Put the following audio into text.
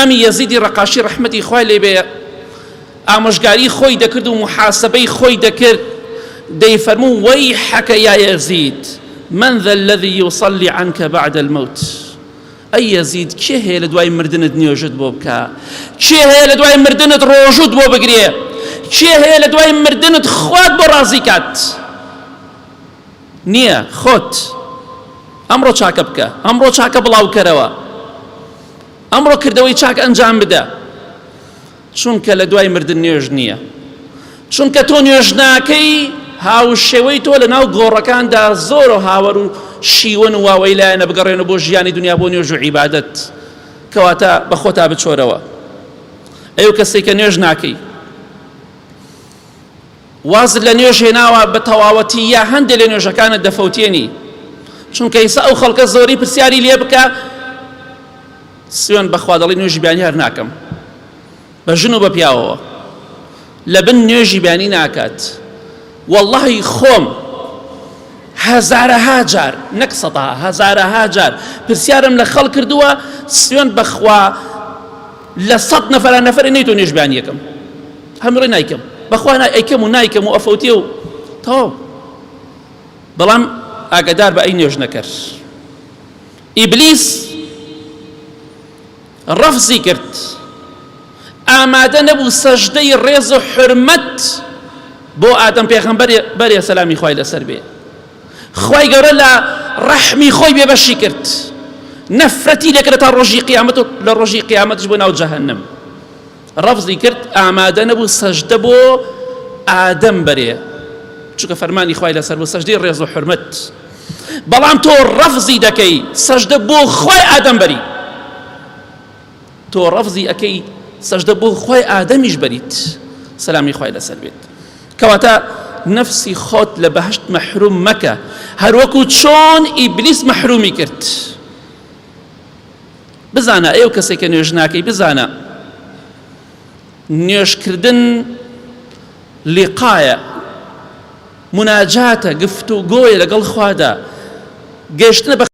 ئەمی یەزیدی ڕەقاشی ڕەحمەتی خوای لێ بێ ئامۆژگاری خۆی دەکرد و محاسبەی خۆی دەکرد دەیفەرموو وەیحەکە یا یەزید من ذا الذي يصلي عنك بعد الموت ئەی یەزید کێ هەیە لە دوای مردنت نوێژت بۆ بکە، کێ هەیە لە دوای مردنت ڕۆژوت بۆ بگرێ، کێ هەیە لە دوای مردنت خوات بۆ ڕازی کات؟ نییە. خۆت ئەمڕۆ چاکە بکە، ئەمڕۆ چاکە بڵاوکەرەوە، ئەمڕۆ کردەوەی چاک ئەنجام بدە، چونکە لە دوای مردن نوێژ نییە. چونکە تۆ نوێژ ناکەی هاوشێوەی تۆ لە ناو گۆڕەکاندا زۆر و هاوەر و شیوەن و واوەی لایەنە بگەڕێنە بۆ ژیانی دنیا بۆ نوێژ و عیبادەت، کەواتە بە خۆتا بچۆرەوە. ئەو کەسێک کە نوێژ ناکەی وازت لە نوێژ هێناوە بە تەواوەتی یا هەندێک لە نوێژەکانت دەفەوتێنی، چونکە ئێستا ئەو خەڵکە زۆری پرسیاری لێ بکە سوێن بەخوا دەڵی نوێژی بیانی هەر ناکەم، بە ژن و بە پیاوەوە لە بن نوێژی بیانی ناکات. واللهی خۆم هەزارەها جار نەک سەدها هەزارەها جار پرسیارم لە خەڵک کردووە سوێن بەخوا لە 100 نەفەران نەفەرێ نەیتۆ نوێژ بیانی یەکەم، هەمووڕێ نایکەم، بەخوا ئەیکەم و نایکەم و ئەفەوتێ و تەواو. بەڵام ئاگادار بە ئەی نوێژ نەکرد. ئیبلیس ڕەفزی کرد، ئامادە نەبوو سەجدەی ڕێز و حورمەت بۆ ئادەم پێغەمبەرێ سەلامی خوای لەسەر بێ. خوای گەورە لە ڕەحمی خۆی بێبەشی کرد، نەفرەتی لێکرد تا ڕۆژی قیامەت و لە ڕۆژی قیامەتش بۆ ناو جەهەنەم. ڕەفزی کرد، ئامادە نەبوو سەجدە بۆ ئادەم بەرێ، چونکە فەرمانی خوای لەسەر بوو سەجدەی ڕێز و حورمەت. بەڵام تۆ ڕەفزی دەکەی سەجدە بۆ خوای ئادەم بەری، تۆ ڕەفزی ئەکەی سەجدە بۆ خوای ئادەمیش بەریت، سەلامی خوای لەسەر بێت. کەواتە نەفسی خۆت لە بەهشت مەحروم مەکە، هەروەکو چۆن ئیبلیس مەحرومی کرد. بزانە ئێوە کەسێک کە نوێژ ناکەی بزانە نوێژکردن لیقایە، مناجاتە، گفتوگۆیە لەگەڵ خوادا، گەیشتنە بە